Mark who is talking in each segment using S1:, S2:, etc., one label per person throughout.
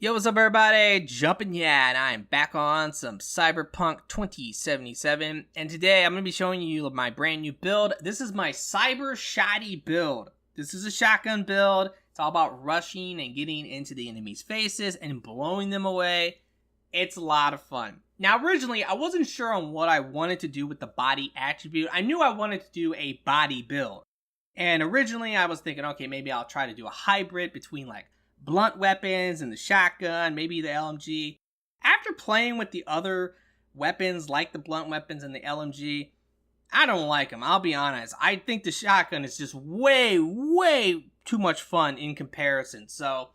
S1: Yo, what's up everybody? Jumpin' yeah, and I'm back on some Cyberpunk 2077, and today I'm going to be showing you my brand new build. This is my Cyber Shoddy build. This is a shotgun build. It's all about rushing and getting into the enemy's faces and blowing them away. It's a lot of fun. Now originally, I wasn't sure on what I wanted to do with the body attribute. I knew I wanted to do a body build. And originally I was thinking, okay, maybe I'll try to do a hybrid between like blunt weapons and the shotgun, maybe the LMG. After playing with the other weapons like the blunt weapons and the LMG, I don't like them. I'll be honest. I think the shotgun is just way too much fun in comparison. So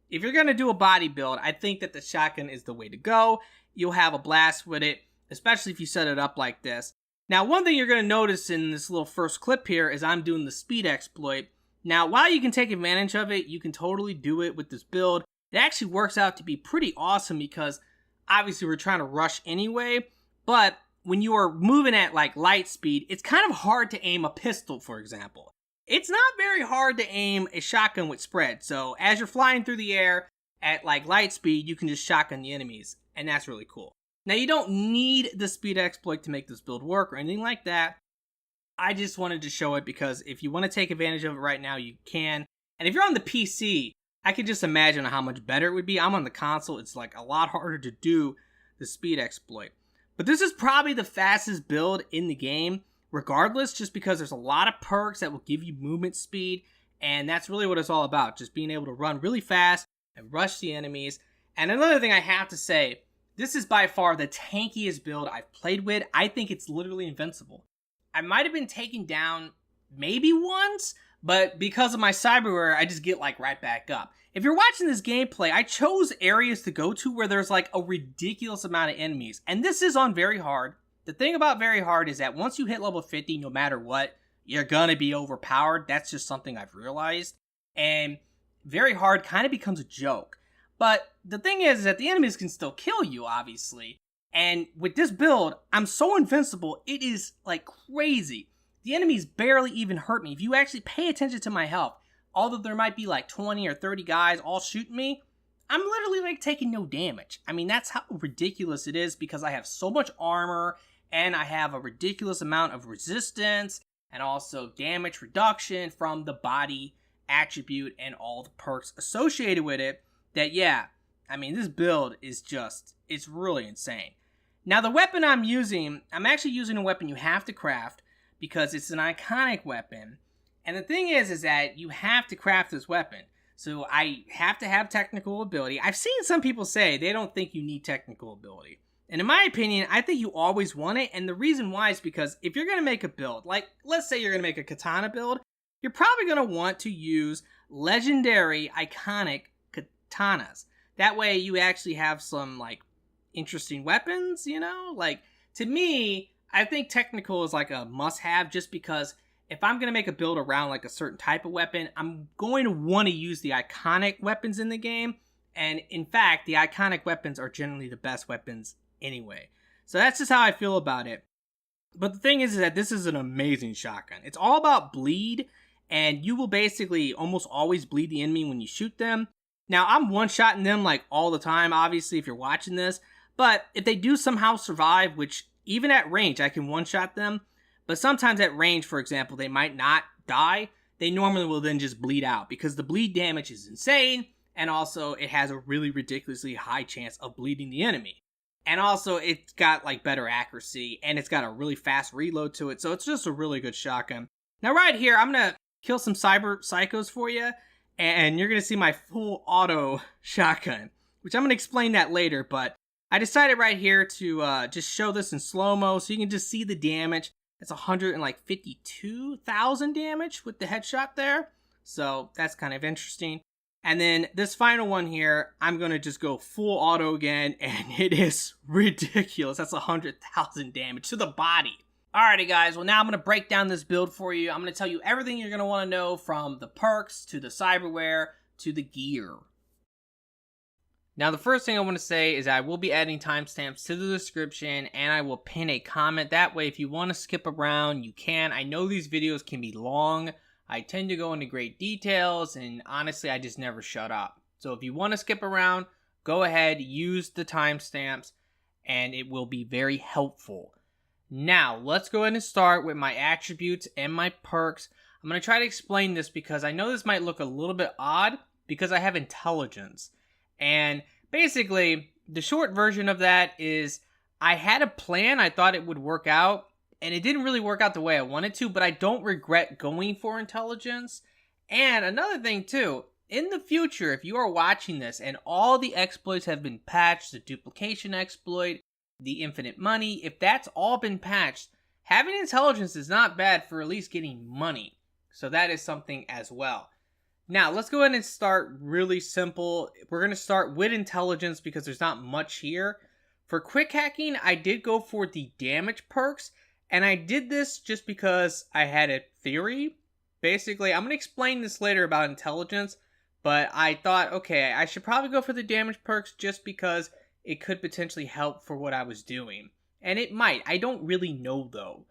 S1: if you're going to do a body build, I think that the shotgun is the way to go. You'll have a blast with it, especially if you set it up like this. Now, one thing you're going to notice in this little first clip here is I'm doing the speed exploit. Now, while you can take advantage of it, you can totally do it with this build. It actually works out to be pretty awesome because obviously we're trying to rush anyway, but when you are moving at like light speed, it's kind of hard to aim a pistol, for example. It's not very hard to aim a shotgun with spread, so as you're flying through the air at like light speed, you can just shotgun the enemies, and that's really cool. Now, you don't need the speed exploit to make this build work or anything like that. I just wanted to show it because if you want to take advantage of it right now, you can. And if you're on the PC, I can just imagine how much better it would be. I'm on the console. It's like a lot harder to do the speed exploit. But this is probably the fastest build in the game, regardless, just because there's a lot of perks that will give you movement speed. And that's really what it's all about, just being able to run really fast and rush the enemies. And another thing I have to say, this is by far the tankiest build I've played with. I think it's literally invincible. I might have been taken down maybe once, but because of my cyberware, I just get like right back up. If you're watching this gameplay, I chose areas to go to where there's like a ridiculous amount of enemies. And this is on very hard. The thing about very hard is that once you hit level 50, no matter what, you're gonna be overpowered. That's just something I've realized. And very hard kind of becomes a joke. But the thing is that the enemies can still kill you, obviously. And with this build, I'm so invincible, it is like crazy. The enemies barely even hurt me. If you actually pay attention to my health, although there might be like 20 or 30 guys all shooting me, I'm literally like taking no damage. I mean, that's how ridiculous it is because I have so much armor and I have a ridiculous amount of resistance and also damage reduction from the body attribute and all the perks associated with it. That, yeah, I mean, this build is just, it's really insane. Now, the weapon I'm actually using a weapon you have to craft because it's an iconic weapon. And the thing is that you have to craft this weapon. So I have to have technical ability. I've seen some people say they don't think you need technical ability. And in my opinion, I think you always want it. And the reason why is because if you're going to make a build, like let's say you're going to make a katana build, you're probably going to want to use legendary iconic katanas. That way you actually have some like interesting weapons, you know? Like, to me, I think technical is like a must-have just because if I'm going to make a build around like a certain type of weapon, I'm going to want to use the iconic weapons in the game. And in fact, the iconic weapons are generally the best weapons anyway. So that's just how I feel about it. But the thing is that this is an amazing shotgun. It's all about bleed, and you will basically almost always bleed the enemy when you shoot them. Now, I'm one-shotting them like all the time, obviously, if you're watching this. But if they do somehow survive, which even at range, I can one-shot them. But sometimes at range, for example, they might not die. They normally will then just bleed out because the bleed damage is insane. And also, it has a really ridiculously high chance of bleeding the enemy. And also, it's got like better accuracy. And it's got a really fast reload to it. So it's just a really good shotgun. Now, right here, I'm going to kill some cyber psychos for you. And you're going to see my full auto shotgun, which I'm going to explain that later, but I decided right here to just show this in slow-mo so you can just see the damage. It's 152,000 damage with the headshot there, so that's kind of interesting. And then this final one here, I'm going to just go full auto again, and it is ridiculous. That's 100,000 damage to the body. Alrighty guys, well now I'm going to break down this build for you. I'm going to tell you everything you're going to want to know from the perks to the cyberware to the gear. Now the first thing I want to say is I will be adding timestamps to the description and I will pin a comment. That way if you want to skip around, you can. I know these videos can be long. I tend to go into great details and honestly I just never shut up. So if you want to skip around, go ahead, use the timestamps, and it will be very helpful. Now, let's go ahead and start with my attributes and my perks. I'm going to try to explain this because I know this might look a little bit odd because I have intelligence. And basically, the short version of that is I had a plan, I thought it would work out, and it didn't really work out the way I wanted to, but I don't regret going for intelligence. And another thing too, in the future, if you are watching this and all the exploits have been patched, the duplication exploit, the infinite money, if that's all been patched, having intelligence is not bad for at least getting money. So that is something as well. Now, let's go ahead and start really simple. We're going to start with intelligence because there's not much here. For quick hacking, I did go for the damage perks, and I did this just because I had a theory. Basically, I'm going to explain this later about intelligence, but I thought, okay, I should probably go for the damage perks just because it could potentially help for what I was doing. And it might. I don't really know, though.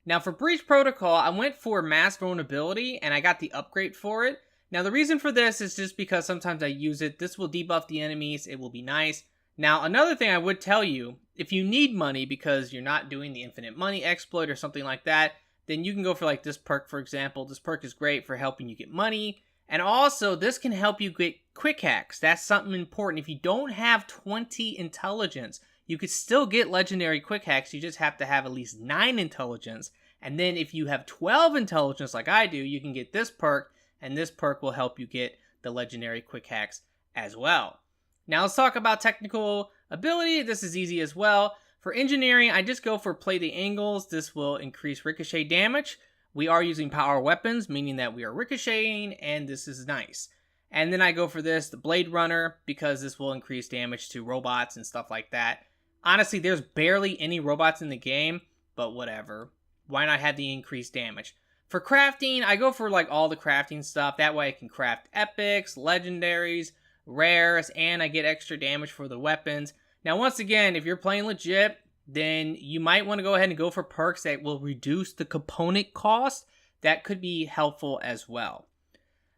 S1: Now, for Breach Protocol, I went for Mass Vulnerability, and I got the upgrade for it. Now, the reason for this is just because sometimes I use it. This will debuff the enemies. It will be nice. Now, another thing I would tell you, if you need money because you're not doing the infinite money exploit or something like that, then you can go for like this perk, for example. This perk is great for helping you get money. And also, this can help you get quick hacks. That's something important. If you don't have 20 intelligence, you could still get legendary quick hacks. You just have to have at least 9 intelligence. And then if you have 12 intelligence like I do, you can get this perk. And this perk will help you get the legendary quick hacks as well. Now let's talk about technical ability. This is easy as well. For engineering, I just go for play the angles. This will increase ricochet damage. We are using power weapons, meaning that we are ricocheting, and this is nice. And then I go for this, the Blade Runner, because this will increase damage to robots and stuff like that. Honestly, there's barely any robots in the game, but whatever. Why not have the increased damage? For crafting, I go for like all the crafting stuff. That way I can craft epics, legendaries, rares, and I get extra damage for the weapons. Now, once again, if you're playing legit, then you might want to go ahead and go for perks that will reduce the component cost. That could be helpful as well.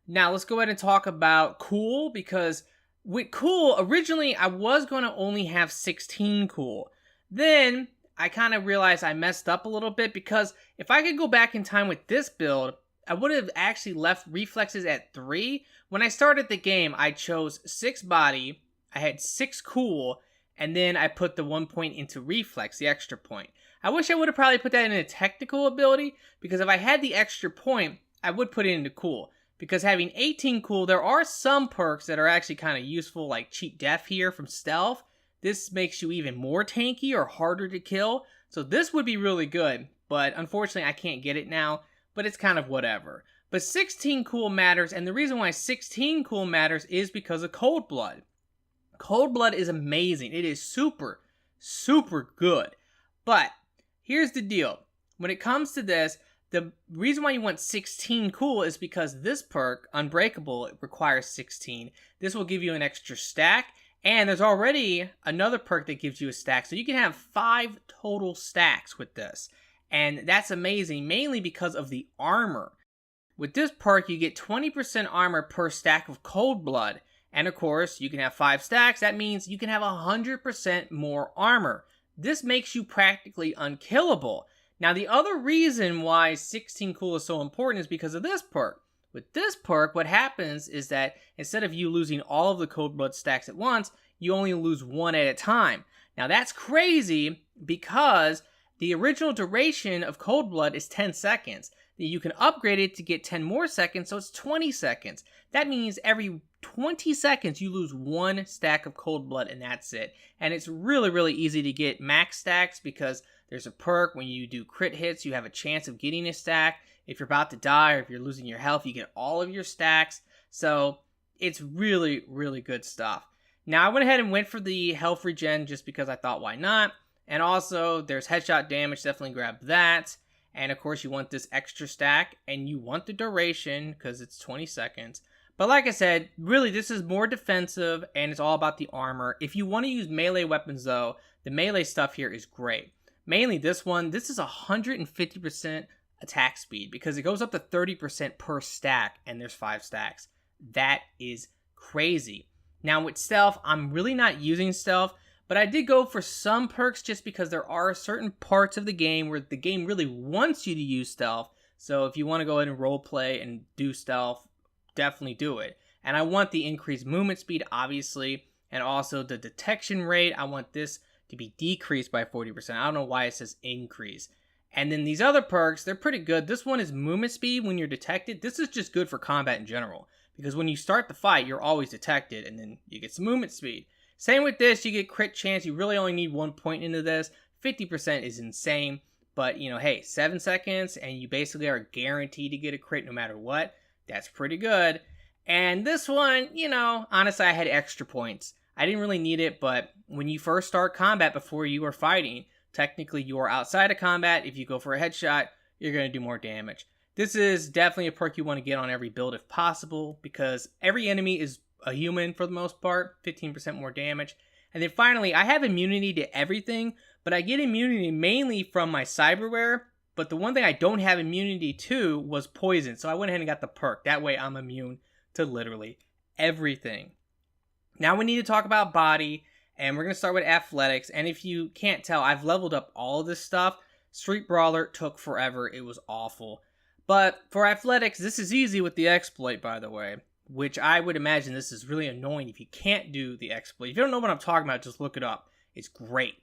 S1: Now, let's go ahead and talk about cool, because with cool, originally I was going to only have 16 cool. Then I kind of realized I messed up a little bit, because if I could go back in time with this build, I would have actually left reflexes at 3. When I started the game, I chose 6 body, I had 6 cool, and then I put the 1 point into reflex, the extra point. I wish I would have probably put that in a technical ability, because if I had the extra point, I would put it into cool. Because having 18 cool, there are some perks that are actually kind of useful, like cheat death here from stealth. This makes you even more tanky or harder to kill. So this would be really good, but unfortunately I can't get it now, but it's kind of whatever. But 16 cool matters, and the reason why 16 cool matters is because of Cold Blood. Cold Blood is amazing. It is super, super good. But here's the deal. When it comes to this, the reason why you want 16 cool is because this perk, Unbreakable, it requires 16. This will give you an extra stack. And there's already another perk that gives you a stack. So you can have 5 total stacks with this. And that's amazing, mainly because of the armor. With this perk, you get 20% armor per stack of Cold Blood. And of course, you can have 5 stacks. That means you can have 100% more armor. This makes you practically unkillable. Now, the other reason why 16 cool is so important is because of this perk. With this perk, what happens is that instead of you losing all of the Cold Blood stacks at once, you only lose 1 at a time. Now, that's crazy because the original duration of Cold Blood is 10 seconds. You can upgrade it to get 10 more seconds, so it's 20 seconds. That means every 20 seconds you lose 1 stack of Cold Blood, and that's it. And it's really, really easy to get max stacks because there's a perk. When you do crit hits, you have a chance of getting a stack. If you're about to die or if you're losing your health, you get all of your stacks. So it's really, really good stuff. Now, I went ahead and went for the health regen just because I thought, why not? And also, there's headshot damage. Definitely grab that. And of course, you want this extra stack, and you want the duration because it's 20 seconds. But like I said, really, this is more defensive, and it's all about the armor. If you want to use melee weapons, though, the melee stuff here is great. Mainly this one, this is 150% attack speed because it goes up to 30% per stack, and there's 5 stacks. That is crazy. Now with stealth, I'm really not using stealth, but I did go for some perks just because there are certain parts of the game where the game really wants you to use stealth. So if you want to go ahead and roleplay and do stealth, definitely do it. And I want the increased movement speed, obviously, and also the detection rate. I want this to be decreased by 40%. I don't know why it says increase. And then these other perks, they're pretty good. This one is movement speed when you're detected. This is just good for combat in general, because when you start the fight, you're always detected, and then you get some movement speed. Same with this, you get crit chance. You really only need 1 point into this. 50% is insane, but hey, 7 seconds, and you basically are guaranteed to get a crit no matter what. That's pretty good. And this one, honestly, I had extra points. I didn't really need it, but when you first start combat before you are fighting, technically you are outside of combat. If you go for a headshot, you're going to do more damage. This is definitely a perk you want to get on every build if possible, because every enemy is a human for the most part, 15% more damage. And then finally, I have immunity to everything, but I get immunity mainly from my Cyberware, but the one thing I don't have immunity to was poison, so I went ahead and got the perk. That way I'm immune to literally everything. Now we need to talk about body, and we're going to start with athletics. And if you can't tell, I've leveled up all of this stuff. Street Brawler took forever. It was awful. But for athletics, this is easy with the exploit, by the way, which I would imagine this is really annoying if you can't do the exploit. If you don't know what I'm talking about, just look it up. It's great.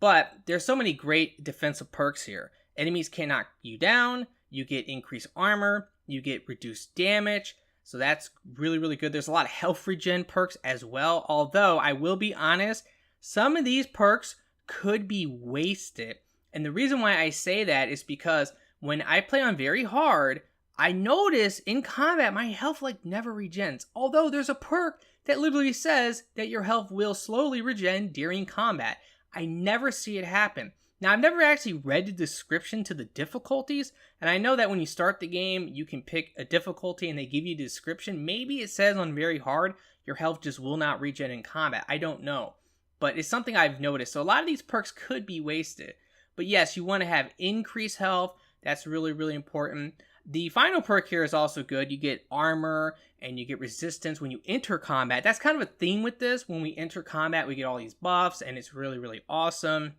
S1: But there's so many great defensive perks here. Enemies can knock you down. You get increased armor. You get reduced damage. So that's really, really good. There's a lot of health regen perks as well. Although, I will be honest, some of these perks could be wasted. And the reason why I say that is because when I play on very hard, I notice in combat my health never regens. Although there's a perk that literally says that your health will slowly regen during combat. I never see it happen. Now, I've never actually read the description to the difficulties, and I know that when you start the game, you can pick a difficulty and they give you a description. Maybe it says on very hard, your health just will not regen in combat. I don't know, but it's something I've noticed. So a lot of these perks could be wasted. But yes, you want to have increased health. That's really, really important. The final perk here is also good. You get armor and you get resistance when you enter combat. That's kind of a theme with this. When we enter combat, we get all these buffs, and it's really, really awesome.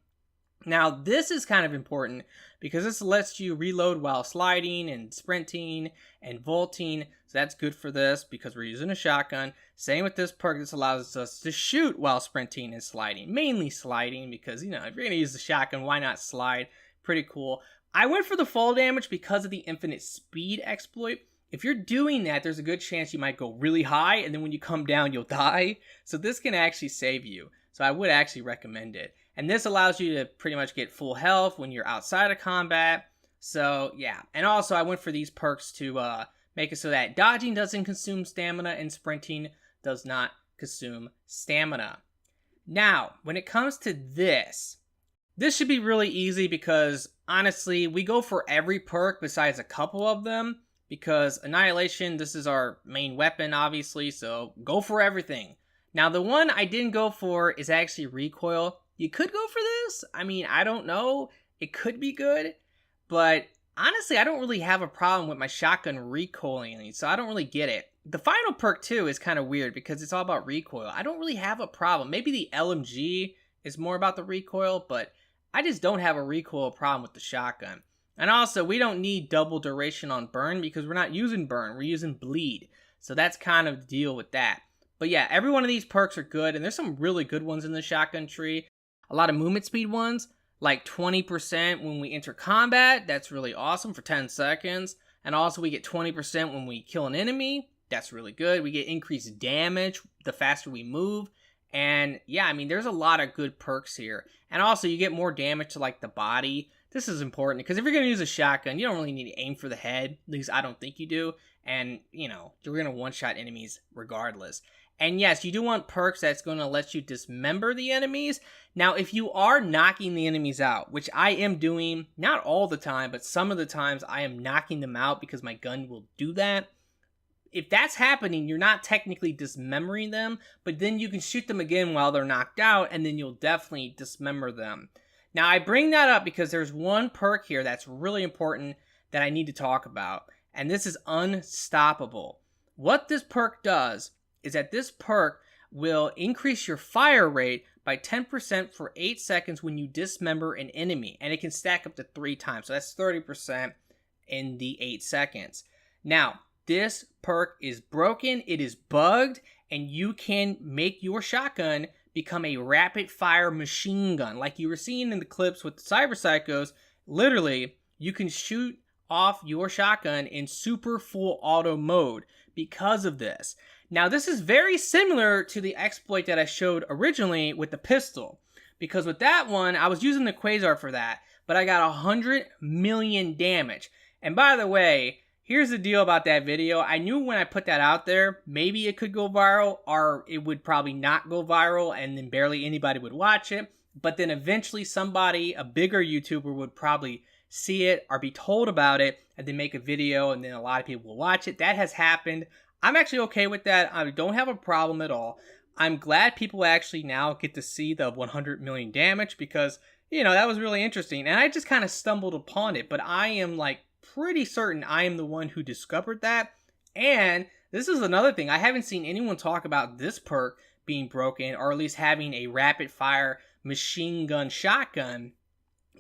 S1: Now, this is kind of important because this lets you reload while sliding and sprinting and vaulting. So that's good for this because we're using a shotgun. Same with this perk. This allows us to shoot while sprinting and sliding. Mainly sliding because, if you're going to use the shotgun, why not slide? Pretty cool. I went for the fall damage because of the infinite speed exploit. If you're doing that, there's a good chance you might go really high, and then when you come down, you'll die. So this can actually save you. So I would actually recommend it. And this allows you to pretty much get full health when you're outside of combat. So, yeah. And also, I went for these perks to make it so that dodging doesn't consume stamina and sprinting does not consume stamina. Now, when it comes to this should be really easy because, honestly, we go for every perk besides a couple of them. Because Annihilation, this is our main weapon, obviously. So, go for everything. Now, the one I didn't go for is actually Recoil. You could go for this. I mean, I don't know. It could be good. But honestly, I don't really have a problem with my shotgun recoiling, so I don't really get it. The final perk, too, is kind of weird because it's all about recoil. I don't really have a problem. Maybe the LMG is more about the recoil, but I just don't have a recoil problem with the shotgun. And also, we don't need double duration on burn because we're not using burn. We're using bleed. So that's kind of the deal with that. But yeah, every one of these perks are good, and there's some really good ones in the shotgun tree. A lot of movement speed ones, like 20% when we enter combat. That's really awesome for 10 seconds. And also we get 20% when we kill an enemy. That's really good. We get increased damage the faster we move. And yeah, I mean, there's a lot of good perks here. And also you get more damage to the body. This is important because if you're going to use a shotgun, you don't really need to aim for the head. At least I don't think you do. And, you're going to one-shot enemies regardless. And yes, you do want perks that's going to let you dismember the enemies. Now, if you are knocking the enemies out, which I am doing, not all the time, but some of the times I am knocking them out because my gun will do that. If that's happening, you're not technically dismembering them, but then you can shoot them again while they're knocked out, and then you'll definitely dismember them. Now, I bring that up because there's one perk here that's really important that I need to talk about, and this is Unstoppable. What this perk does is that this perk will increase your fire rate by 10% for 8 seconds when you dismember an enemy, and it can stack up to 3 times, so that's 30% in the 8 seconds. Now, this perk is broken, it is bugged, and you can make your shotgun become a rapid fire machine gun. Like you were seeing in the clips with the Cyber Psychos, literally, you can shoot off your shotgun in super full auto mode because of this. Now, this is very similar to the exploit that I showed originally with the pistol, because with that one, I was using the Quasar for that, but I got 100 million damage. And by the way, here's the deal about that video. I knew when I put that out there, maybe it could go viral, or it would probably not go viral, and then barely anybody would watch it. But then eventually somebody, a bigger YouTuber, would probably see it or be told about it, and then make a video, and then a lot of people will watch it. That has happened. I'm actually okay with that. I don't have a problem at all. I'm glad people actually now get to see the 100 million damage, because, you know, that was really interesting. And I just kind of stumbled upon it, but I am like pretty certain I am the one who discovered that. And this is another thing. I haven't seen anyone talk about this perk being broken, or at least having a rapid fire machine gun shotgun.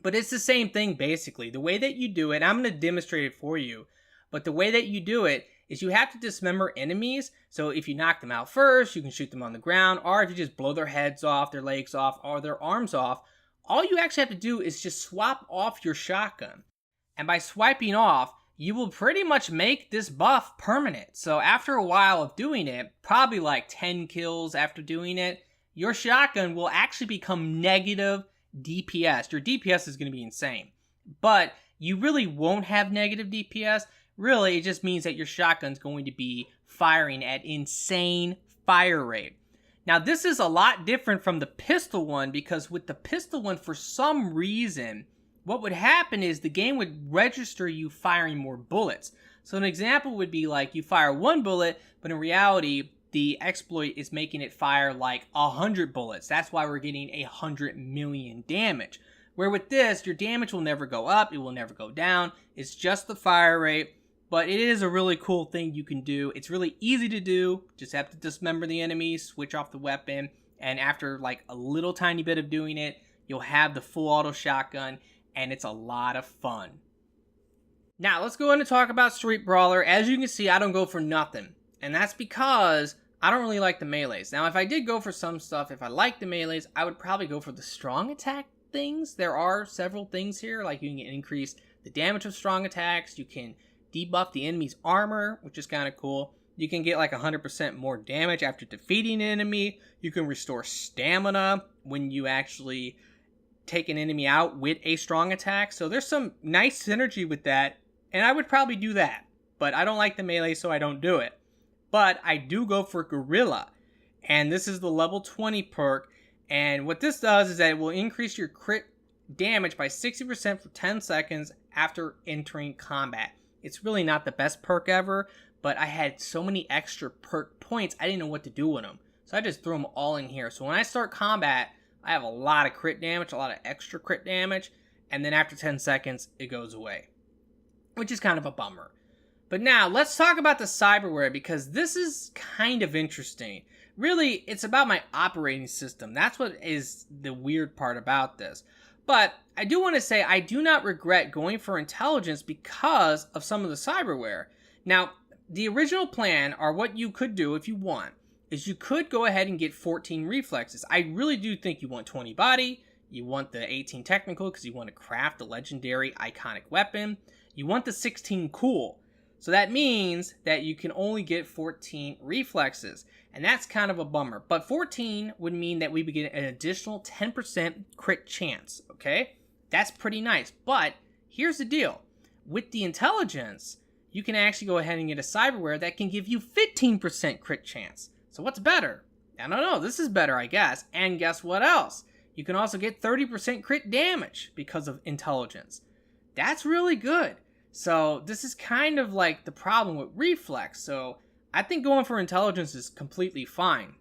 S1: But it's the same thing basically. The way that you do it, I'm going to demonstrate it for you. But the way that you do it is you have to dismember enemies. So if you knock them out first, you can shoot them on the ground. Or if you just blow their heads off, their legs off, or their arms off, all you actually have to do is just swap off your shotgun. And by swiping off, you will pretty much make this buff permanent. So after a while of doing it, probably like 10 kills after doing it, your shotgun will actually become negative DPS. Your DPS is going to be insane. But you really won't have negative DPS. Really, it just means that your shotgun's going to be firing at insane fire rate. Now, this is a lot different from the pistol one, because with the pistol one, for some reason, what would happen is the game would register you firing more bullets. So an example would be like you fire 1 bullet, but in reality, the exploit is making it fire like 100 bullets. That's why we're getting 100 million damage. Where with this, your damage will never go up, it will never go down. It's just the fire rate. But it is a really cool thing you can do. It's really easy to do. Just have to dismember the enemy, switch off the weapon, and after like a little tiny bit of doing it, you'll have the full auto shotgun, and it's a lot of fun. Now, let's go in and talk about Street Brawler. As you can see, I don't go for nothing. And that's because I don't really like the melees. Now, if I did go for some stuff, if I liked the melees, I would probably go for the strong attack things. There are several things here, like you can increase the damage of strong attacks, you can debuff the enemy's armor, which is kind of cool. You can get like 100% more damage after defeating an enemy. You can restore stamina when you actually take an enemy out with a strong attack. So there's some nice synergy with that, and I would probably do that. But I don't like the melee, so I don't do it. But I do go for Gorilla, and this is the level 20 perk. And what this does is that it will increase your crit damage by 60% for 10 seconds after entering combat. It's really not the best perk ever, but I had so many extra perk points, I didn't know what to do with them. So I just threw them all in here. So when I start combat, I have a lot of crit damage, a lot of extra crit damage, and then after 10 seconds, it goes away, which is kind of a bummer. But now, let's talk about the Cyberware, because this is kind of interesting. Really, it's about my operating system. That's what is the weird part about this. But I do want to say I do not regret going for intelligence because of some of the Cyberware. Now, the original plan, or what you could do if you want, is you could go ahead and get 14 reflexes. I really do think you want 20 body, you want the 18 technical because you want to craft the legendary iconic weapon, you want the 16 cool. So that means that you can only get 14 reflexes, and that's kind of a bummer. But 14 would mean that we would get an additional 10% crit chance, okay? That's pretty nice, but here's the deal. With the intelligence, you can actually go ahead and get a Cyberware that can give you 15% crit chance. So what's better? I don't know, this is better, I guess. And guess what else? You can also get 30% crit damage because of intelligence. That's really good. So this is kind of like the problem with reflex. So I think going for intelligence is completely fine.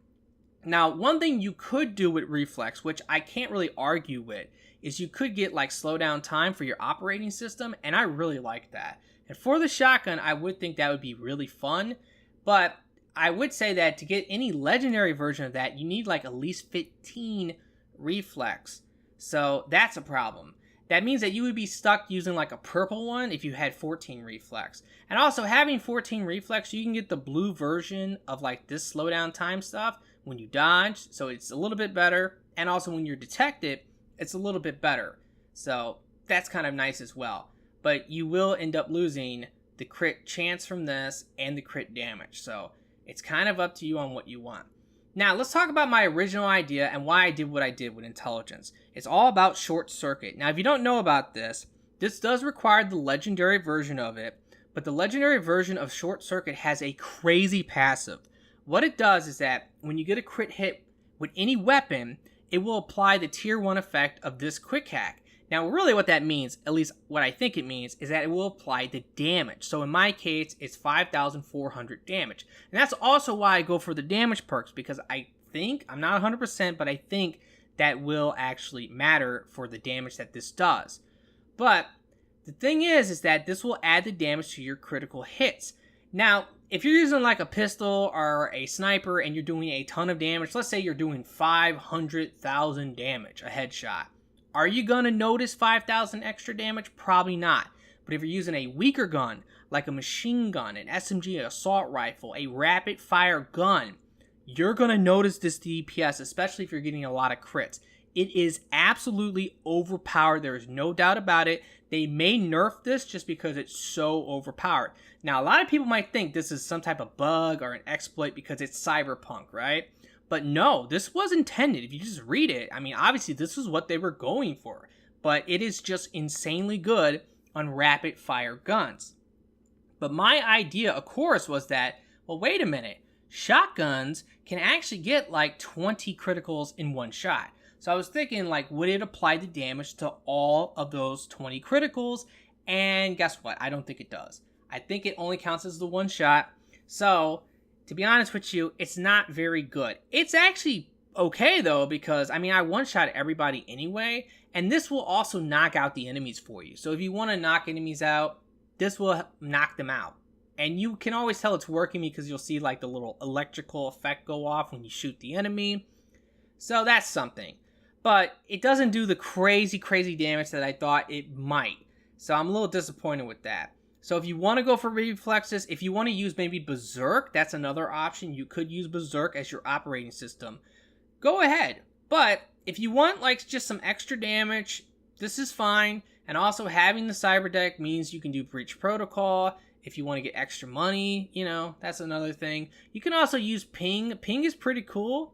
S1: Now, one thing you could do with reflex, which I can't really argue with, is you could get like slow down time for your operating system, and I really like that. And for the shotgun, I would think that would be really fun, but I would say that to get any legendary version of that, you need like at least 15 reflex. So that's a problem. That means that you would be stuck using like a purple one if you had 14 reflex. And also having 14 reflex, you can get the blue version of like this slowdown time stuff when you dodge. So it's a little bit better. And also when you're detected, it's a little bit better. So that's kind of nice as well. But you will end up losing the crit chance from this and the crit damage. So it's kind of up to you on what you want. Now, let's talk about my original idea and why I did what I did with intelligence. It's all about short circuit. Now, if you don't know about this, this does require the legendary version of it, but the legendary version of short circuit has a crazy passive. What it does is that when you get a crit hit with any weapon, it will apply the tier 1 effect of this quick hack. Now, really what that means, at least what I think it means, is that it will apply the damage. So in my case, it's 5,400 damage. And that's also why I go for the damage perks, because I think, I'm not 100%, but I think that will actually matter for the damage that this does. But the thing is that this will add the damage to your critical hits. Now, if you're using like a pistol or a sniper and you're doing a ton of damage, let's say you're doing 500,000 damage, a headshot. Are you going to notice 5,000 extra damage? Probably not. But if you're using a weaker gun, like a machine gun, an SMG, an assault rifle, a rapid fire gun, you're going to notice this DPS, especially if you're getting a lot of crits. It is absolutely overpowered. There is no doubt about it. They may nerf this just because it's so overpowered. Now, a lot of people might think this is some type of bug or an exploit because it's Cyberpunk, right? But no, this was intended. If you just read it, I mean, obviously this is what they were going for. But it is just insanely good on rapid fire guns. But my idea, of course, was that, well, wait a minute. Shotguns can actually get like 20 criticals in one shot. So I was thinking, like, would it apply the damage to all of those 20 criticals? And guess what? I don't think it does. I think it only counts as the one shot. So, to be honest with you, it's not very good. It's actually okay, though, because, I mean, I one-shot everybody anyway, and this will also knock out the enemies for you. So if you want to knock enemies out, this will knock them out. And you can always tell it's working because you'll see, like, the little electrical effect go off when you shoot the enemy. So that's something. But it doesn't do the crazy, crazy damage that I thought it might. So I'm a little disappointed with that. So if you want to go for reflexes, if you want to use maybe Berserk, that's another option. You could use Berserk as your operating system. Go ahead. But if you want like just some extra damage, this is fine. And also having the Cyber deck means you can do Breach Protocol. If you want to get extra money, you know, that's another thing. You can also use Ping. Ping is pretty cool.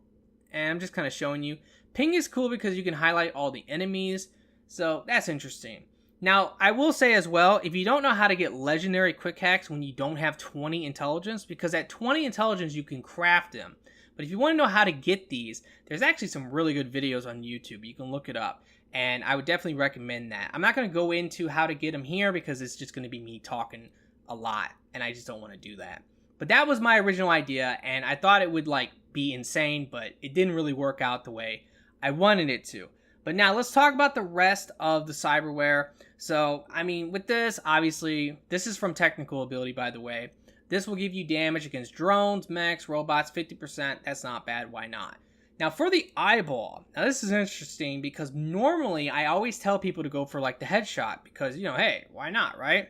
S1: And I'm just kind of showing you. Ping is cool because you can highlight all the enemies. So that's interesting. Now, I will say as well, if you don't know how to get legendary quick hacks when you don't have 20 intelligence, because at 20 intelligence you can craft them. But if you want to know how to get these, there's actually some really good videos on YouTube. You can look it up. And I would definitely recommend that. I'm not going to go into how to get them here because it's just going to be me talking a lot. And I just don't want to do that. But that was my original idea. And I thought it would like be insane, but it didn't really work out the way I wanted it to. But now let's talk about the rest of the cyberware. So, I mean, with this, obviously, this is from technical ability, by the way. This will give you damage against drones, mechs, robots, 50%. That's not bad. Why not? Now, for the eyeball, now this is interesting because normally I always tell people to go for like the headshot because, you know, hey, why not, right?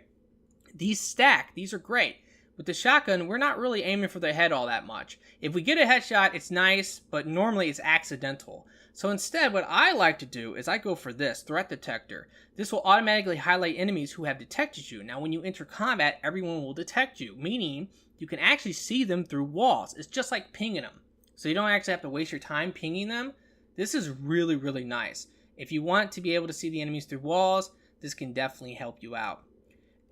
S1: These stack. These are great. With the shotgun, we're not really aiming for the head all that much. If we get a headshot, it's nice, but normally it's accidental. So instead, what I like to do is I go for this, threat detector. This will automatically highlight enemies who have detected you. Now, when you enter combat, everyone will detect you, meaning you can actually see them through walls. It's just like pinging them. So you don't actually have to waste your time pinging them. This is really, really nice. If you want to be able to see the enemies through walls, this can definitely help you out.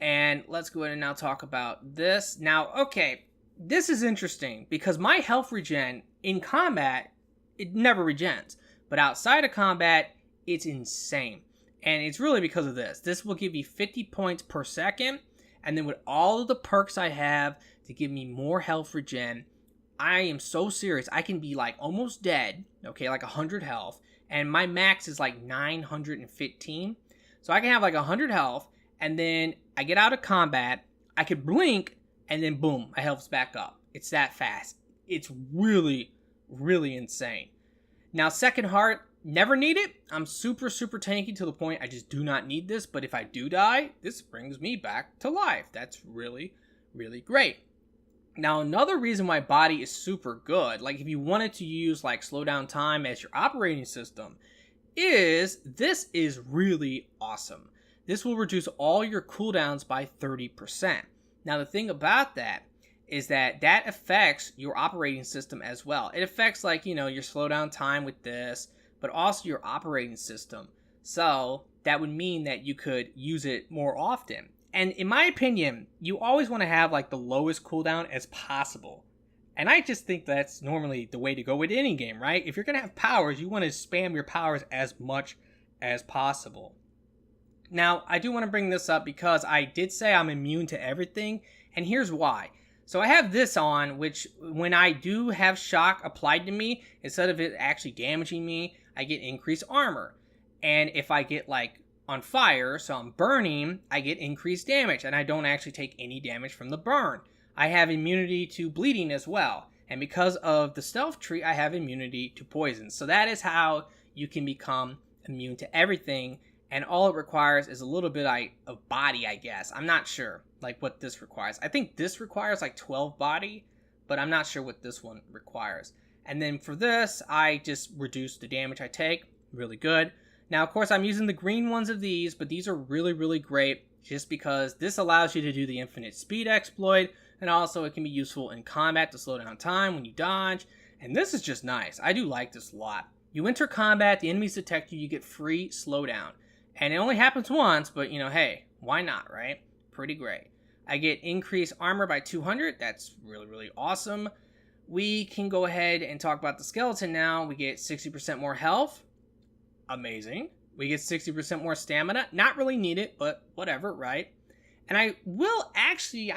S1: And let's go ahead and now talk about this. Now, okay, this is interesting because my health regen in combat, it never regens. But outside of combat, it's insane. And it's really because of this. This will give you 50 points per second. And then with all of the perks I have to give me more health regen, I am so serious. I can be like almost dead, okay, like 100 health. And my max is like 915. So I can have like 100 health. And then I get out of combat. I could blink. And then boom, my health's back up. It's that fast. It's really, really insane. Now, second heart, never need it. I'm super, super tanky to the point I just do not need this. But if I do die, this brings me back to life. That's really, really great. Now, another reason why body is super good, like if you wanted to use like slow down time as your operating system, is this is really awesome. This will reduce all your cooldowns by 30%. Now, the thing about that is that affects your operating system as well. It affects like, your slow down time with this, but also your operating system. So that would mean that you could use it more often. And in my opinion, you always want to have like the lowest cooldown as possible. And I just think that's normally the way to go with any game, right? If you're going to have powers, you want to spam your powers as much as possible. Now, I do want to bring this up because I did say I'm immune to everything, and here's why. So I have this on, which when I do have shock applied to me, instead of it actually damaging me, I get increased armor. And if I get like on fire, so I'm burning, I get increased damage, and I don't actually take any damage from the burn. I have immunity to bleeding as well, and because of the stealth tree, I have immunity to poison. So that is how you can become immune to everything, and all it requires is a little bit of body, I guess. I'm not sure like what this requires. I think this requires like 12 body, but I'm not sure what this one requires. And then for this, I just reduce the damage I take. Really good. Now, of course, I'm using the green ones of these, but these are really, really great just because this allows you to do the infinite speed exploit, and also it can be useful in combat to slow down time when you dodge, and this is just nice. I do like this a lot. You enter combat, the enemies detect you, you get free slowdown, and it only happens once, but hey, why not, right? Pretty great. I get increased armor by 200. That's really, really awesome. We can go ahead and talk about the skeleton now. We get 60% more health. Amazing. We get 60% more stamina. Not really need it, but whatever, right? And I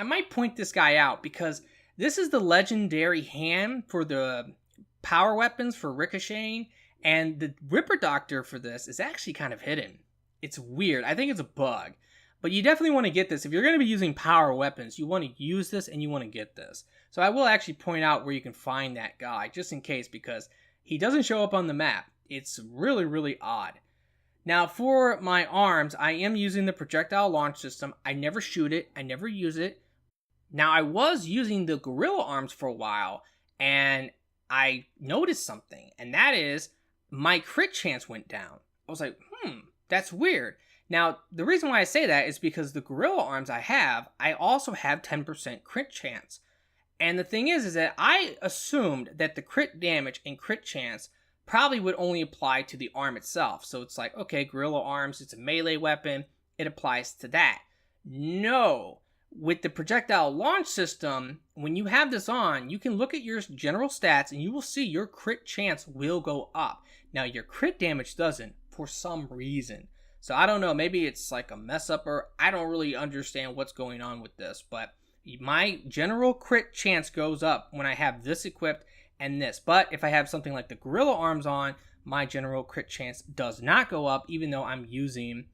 S1: might point this guy out because this is the legendary hand for the power weapons for ricocheting, and the Ripper Doctor for this is actually kind of hidden. It's weird. I think it's a bug. But you definitely want to get this. If you're going to be using power weapons, you want to use this and you want to get this. So I will actually point out where you can find that guy, just in case, because he doesn't show up on the map. It's really, really odd. Now, for my arms, I am using the projectile launch system. I never shoot it. I never use it. Now, I was using the gorilla arms for a while, and I noticed something, and that is my crit chance went down. I was like, that's weird. Now, the reason why I say that is because the gorilla arms I also have 10% crit chance. And the thing is that I assumed that the crit damage and crit chance probably would only apply to the arm itself. So it's like, okay, gorilla arms, it's a melee weapon, it applies to that. No. With the projectile launch system, when you have this on, you can look at your general stats and you will see your crit chance will go up. Now, your crit damage doesn't for some reason. So I don't know, maybe it's like a mess up, or I don't really understand what's going on with this, but my general crit chance goes up when I have this equipped and this. But if I have something like the gorilla arms on, my general crit chance does not go up, even though I'm using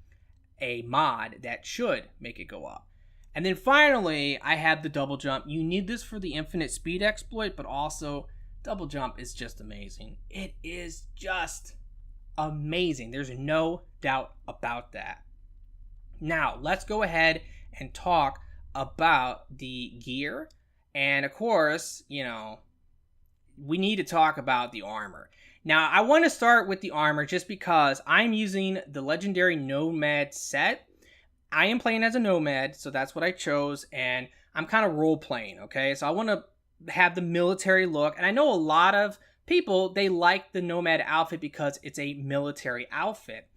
S1: a mod that should make it go up. And then finally, I have the double jump. You need this for the infinite speed exploit, but also double jump is just amazing. It is just amazing. There's no doubt about that. Now, let's go ahead and talk about the gear. And of course, we need to talk about the armor. Now, I want to start with the armor just because I'm using the legendary Nomad set. I am playing as a Nomad, so that's what I chose, and I'm kind of role-playing, okay? So I want to have the military look, and I know a lot of people, they like the Nomad outfit because it's a military outfit.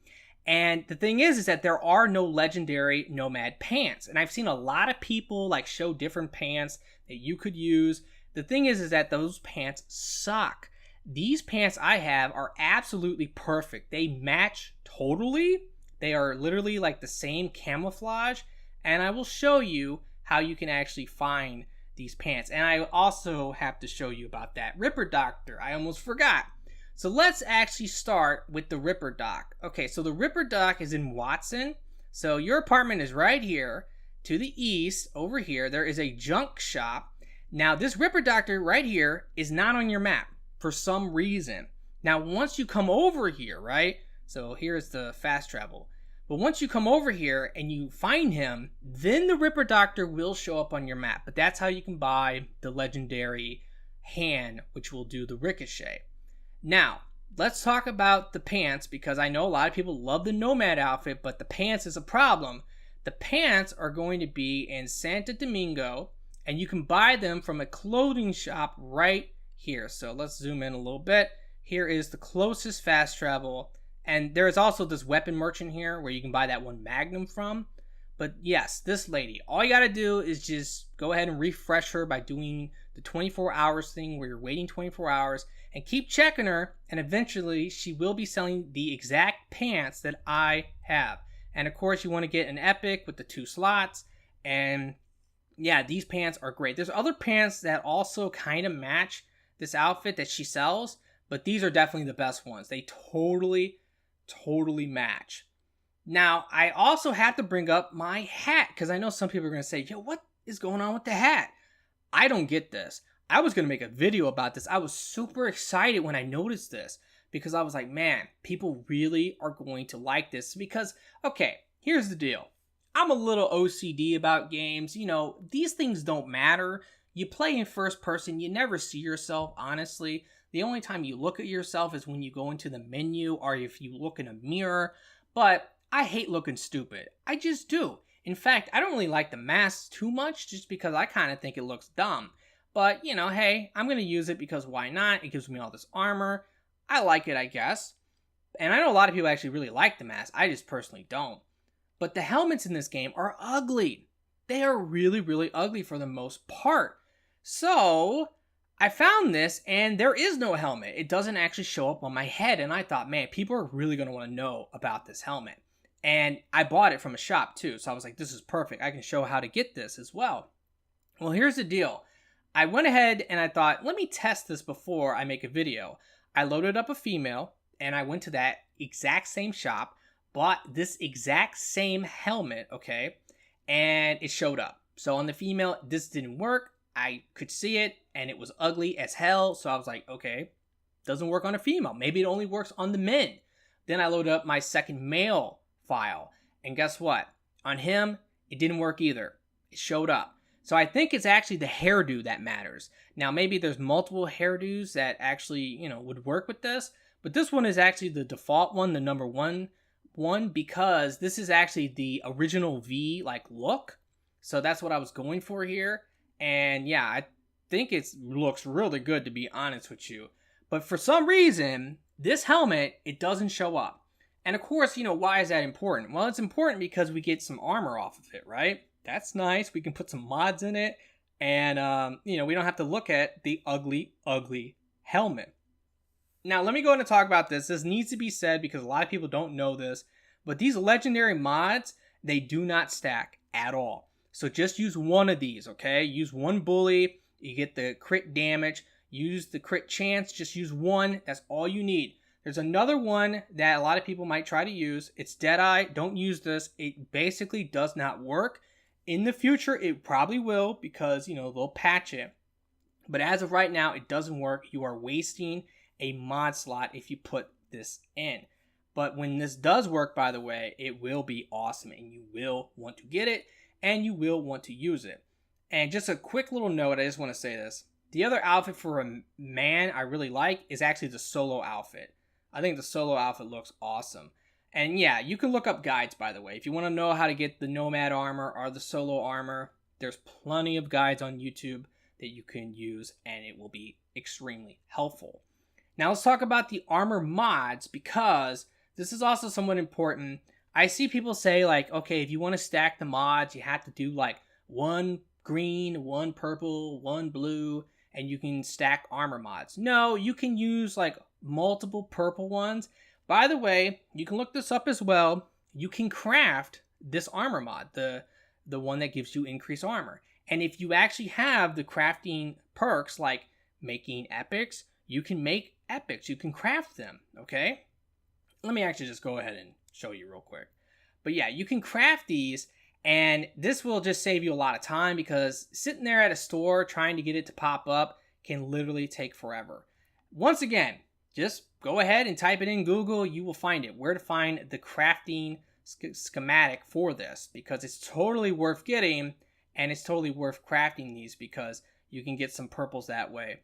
S1: And the thing is that there are no legendary Nomad pants. And I've seen a lot of people like show different pants that you could use. The thing is that those pants suck. These pants I have are absolutely perfect. They match totally. They are literally like the same camouflage. And I will show you how you can actually find these pants. And I also have to show you about that Ripper Doctor. I almost forgot. So let's actually start with the Ripper Dock. Okay, so the Ripper Dock is in Watson. So your apartment is right here. To the east, over here, there is a junk shop. Now, this Ripper Doctor right here is not on your map for some reason. Now, once you come over here, right? So here's the fast travel. But once you come over here and you find him, then the Ripper Doctor will show up on your map. But that's how you can buy the legendary hand, which will do the ricochet. Now, let's talk about the pants, because I know a lot of people love the Nomad outfit, but the pants is a problem. The pants are going to be in Santo Domingo, and you can buy them from a clothing shop right here. So let's zoom in a little bit. Here is the closest fast travel. And there is also this weapon merchant here where you can buy that one Magnum from. But yes, this lady, all you got to do is just go ahead and refresh her by doing the 24 hours thing where you're waiting 24 hours and keep checking her. And eventually she will be selling the exact pants that I have. And of course you want to get an epic with the 2 slots. And yeah, these pants are great. There's other pants that also kind of match this outfit that she sells, but these are definitely the best ones. They totally match. Now, I also have to bring up my hat, because I know some people are going to say, yo, what is going on with the hat? I don't get this. I was going to make a video about this. I was super excited when I noticed this, because I was like, man, people really are going to like this. Because, okay, here's the deal. I'm a little OCD about games. You know, these things don't matter. You play in first person. You never see yourself, honestly. The only time you look at yourself is when you go into the menu or if you look in a mirror. But I hate looking stupid. I just do. In fact, I don't really like the mask too much just because I kind of think it looks dumb. But, you know, hey, I'm going to use it because why not? It gives me all this armor. I like it, I guess. And I know a lot of people actually really like the mask. I just personally don't. But the helmets in this game are ugly. They are really ugly for the most part. So I found this, and there is no helmet. It doesn't actually show up on my head, and I thought, man, people are really going to want to know about this helmet. And I bought it from a shop, too, so I was like, this is perfect. I can show how to get this as well. Well, here's the deal. I went ahead, and I thought, let me test this before I make a video. I loaded up a female, and I went to that exact same shop, bought this exact same helmet, okay, and it showed up. So on the female, this didn't work. I could see it, and it was ugly as hell, so I was like, okay, doesn't work on a female. Maybe it only works on the men. Then I loaded up my second male file, and guess what? On him, it didn't work either. It showed up. So I think it's actually the hairdo that matters. Now, maybe there's multiple hairdos that actually, you know, would work with this, but this one is actually the default one, the number one, because this is actually the original V, like, look. So that's what I was going for here. And yeah, I think it looks really good, to be honest with you. But for some reason, this helmet, it doesn't show up. And of course, you know, why is that important? Well, it's important because we get some armor off of it, right? That's nice. We can put some mods in it. And, you know, we don't have to look at the ugly helmet. Now, let me go in and talk about this. This needs to be said because a lot of people don't know this. But these legendary mods, they do not stack at all. So just use one of these, okay? Use one bully. You get the crit damage. Use the crit chance. Just use one. That's all you need. There's another one that a lot of people might try to use. It's Deadeye. Don't use this. It basically does not work. In the future, it probably will because, you know, they'll patch it. But as of right now, it doesn't work. You are wasting a mod slot if you put this in. But when this does work, by the way, it will be awesome and you will want to get it and you will want to use it. And just a quick little note, I just want to say this. The other outfit for a man I really like is actually the solo outfit. I think the solo outfit looks awesome. And yeah, you can look up guides, by the way. If you want to know how to get the Nomad armor or the solo armor, there's plenty of guides on YouTube that you can use and it will be extremely helpful. Now let's talk about the armor mods because this is also somewhat important. I see people say like, okay, if you want to stack the mods, you have to do like one green, one purple, one blue, and you can stack armor mods. No, you can use like multiple purple ones. By the way, you can look this up as well. You can craft this armor mod, the one that gives you increased armor. And if you actually have the crafting perks like making epics, you can make epics. You can craft them, okay? Let me actually just go ahead and show you real quick. But yeah, you can craft these And this will just save you a lot of time because sitting there at a store trying to get it to pop up can literally take forever. Once again, just go ahead and type it in Google. You will find it. Where to find the crafting schematic for this, because it's totally worth getting and it's totally worth crafting these because you can get some purples that way.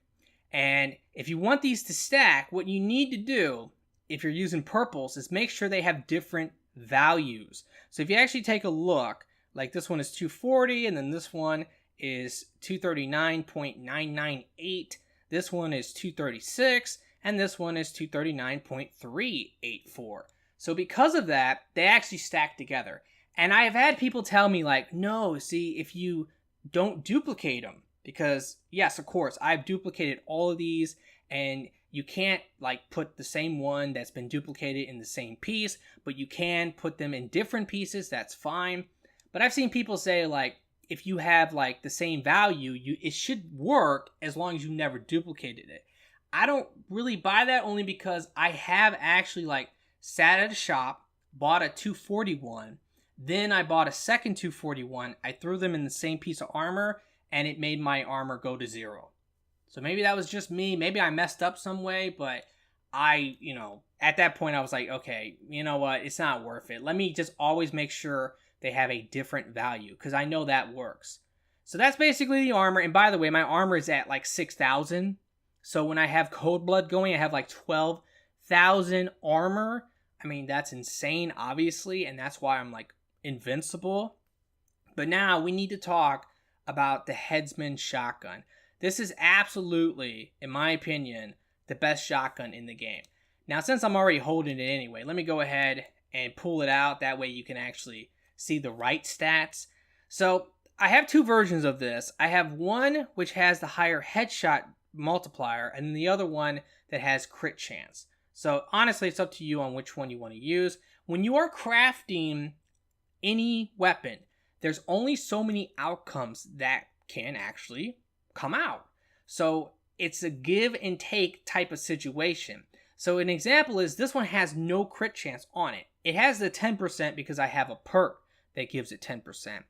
S1: And if you want these to stack, what you need to do if you're using purples is make sure they have different values. So if you actually take a look, like this one is 240 and then this one is 239.998. This one is 236 and this one is 239.384. So because of that, they actually stack together. And I've had people tell me like, no, see, if you don't duplicate them, because yes, of course, I've duplicated all of these and you can't like put the same one that's been duplicated in the same piece, but you can put them in different pieces. That's fine. But I've seen people say like, if you have like the same value, it should work as long as you never duplicated it. I don't really buy that, only because I have actually like sat at a shop, bought a 241, then I bought a second 241. I threw them in the same piece of armor and it made my armor go to 0. So maybe that was just me. Maybe I messed up some way, but I, at that point I was like, okay, you know what? It's not worth it. Let me just always make sure they have a different value because I know that works. So that's basically the armor. And by the way, my armor is at like 6,000. So when I have Cold Blood going, I have like 12,000 armor. I mean, that's insane, obviously. And that's why I'm like invincible. But now we need to talk about the Headsman shotgun. This is absolutely, in my opinion, the best shotgun in the game. Now, since I'm already holding it anyway, let me go ahead and pull it out. That way you can actually see the right stats. So I have two versions of this. I have one which has the higher headshot multiplier and the other one that has crit chance. So honestly, it's up to you on which one you want to use. When you are crafting any weapon, there's only so many outcomes that can actually come out. So it's a give and take type of situation. So an example is this one has no crit chance on it. It has the 10% because I have a perk that gives it 10%.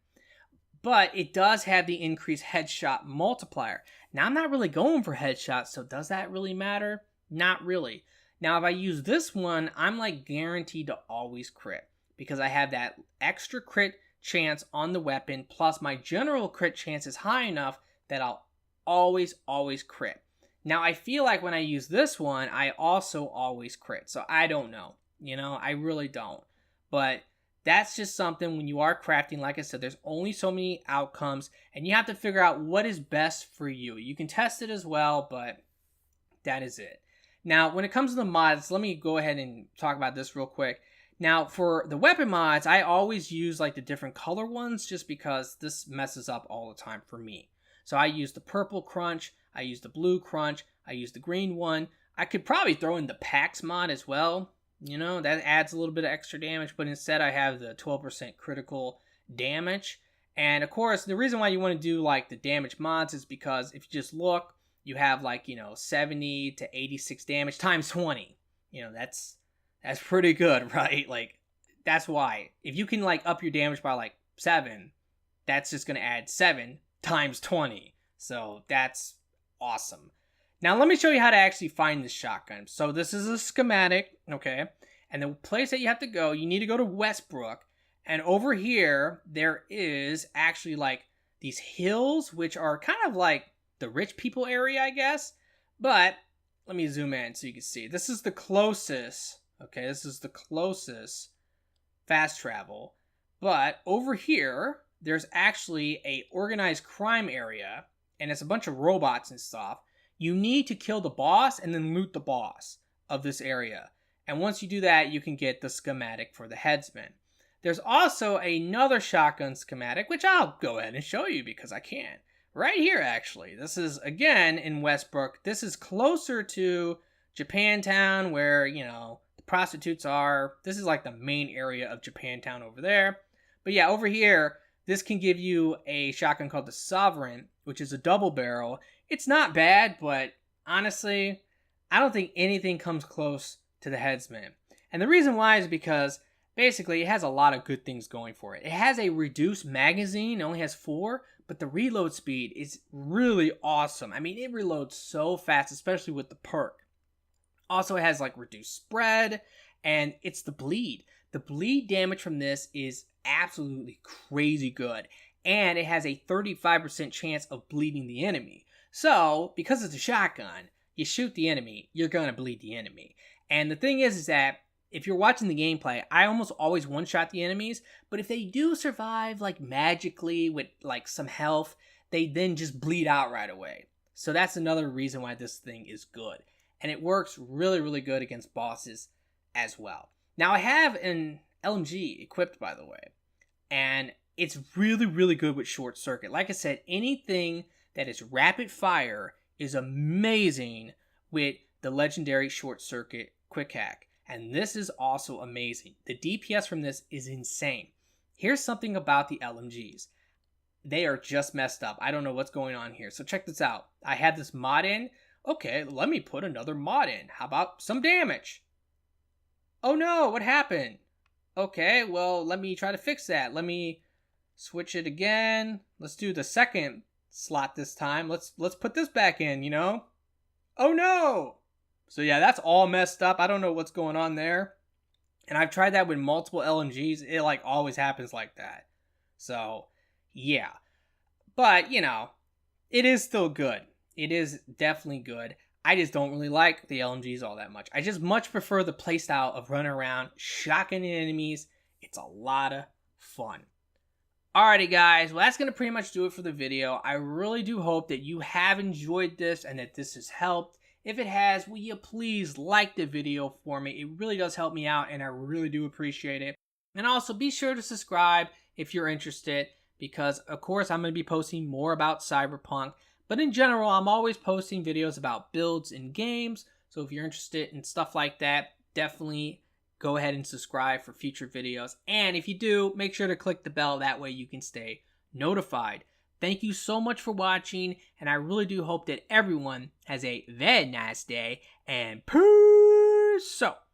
S1: But it does have the increased headshot multiplier. Now I'm not really going for headshots, so does that really matter? Not really. Now if I use this one, I'm like guaranteed to always crit because I have that extra crit chance on the weapon, plus my general crit chance is high enough that I'll always crit. Now I feel like when I use this one, I also always crit. So I don't know, I really don't. But that's just something when you are crafting, like I said, there's only so many outcomes and you have to figure out what is best for you. You can test it as well, but that is it. Now, when it comes to the mods, let me go ahead and talk about this real quick. Now, for the weapon mods, I always use like the different color ones just because this messes up all the time for me. So I use the purple crunch, I use the blue crunch, I use the green one. I could probably throw in the Pax mod as well. That adds a little bit of extra damage, but instead I have the 12% critical damage. And of course, the reason why you want to do like the damage mods is because if you just look, you have like, 70 to 86 damage times 20. That's pretty good, right? Like, that's why. If you can, like, up your damage by, like, 7, that's just going to add 7 times 20. So, that's awesome. Now, let me show you how to actually find this shotgun. So, this is a schematic, okay? And the place that you have to go, you need to go to Westbrook. And over here, there is actually, like, these hills, which are kind of like the rich people area, I guess. But, let me zoom in so you can see. This is the closest... Okay, this is the closest fast travel. But over here, there's actually a organized crime area, and it's a bunch of robots and stuff. You need to kill the boss and then loot the boss of this area. And once you do that, you can get the schematic for the Headsman. There's also another shotgun schematic, which I'll go ahead and show you because I can. Right here, actually. This is, again, in Westbrook. This is closer to Japantown, where, prostitutes are. This is like the main area of Japantown over there. But yeah, over here, this can give you a shotgun called the Sovereign, which is a double barrel. It's not bad, but honestly, I don't think anything comes close to the Headsman. And the reason why is because Basically, it has a lot of good things going for it. It has a reduced magazine, it only has 4, but the reload speed is really awesome. I mean, it reloads so fast, especially with the perk. Also, it has like reduced spread, and it's the bleed. The bleed damage from this is absolutely crazy good, and it has a 35% chance of bleeding the enemy. So, because it's a shotgun, you shoot the enemy, you're gonna bleed the enemy. And the thing is that if you're watching the gameplay, I almost always one-shot the enemies, but if they do survive like magically with like some health, they then just bleed out right away. So that's another reason why this thing is good. And it works really, really good against bosses as well. Now I have an LMG equipped, by the way, and it's really, really good with short circuit. Like I said, anything that is rapid fire is amazing with the legendary short circuit quick hack. And this is also amazing. The DPS from this is insane. Here's something about the LMGs. They are just messed up. I don't know what's going on here. So check this out. I had this mod in. Okay, let me put another mod in. How about some damage? Oh no, what happened? Okay, well, let me try to fix that. Let me switch it again. Let's do the second slot this time. Let's put this back in, you know? Oh no! So yeah, that's all messed up. I don't know what's going on there. And I've tried that with multiple LMGs. It like always happens like that. So yeah. But, you know, it is still good. It is definitely good. I just don't really like the LMGs all that much. I just much prefer the playstyle of running around, shotgunning enemies. It's a lot of fun. Alrighty guys, well that's going to pretty much do it for the video. I really do hope that you have enjoyed this and that this has helped. If it has, will you please like the video for me? It really does help me out and I really do appreciate it. And also be sure to subscribe if you're interested because of course I'm going to be posting more about Cyberpunk. But in general, I'm always posting videos about builds in games. So if you're interested in stuff like that, definitely go ahead and subscribe for future videos. And if you do, make sure to click the bell. That way you can stay notified. Thank you so much for watching, and I really do hope that everyone has a very nice day, and peace out.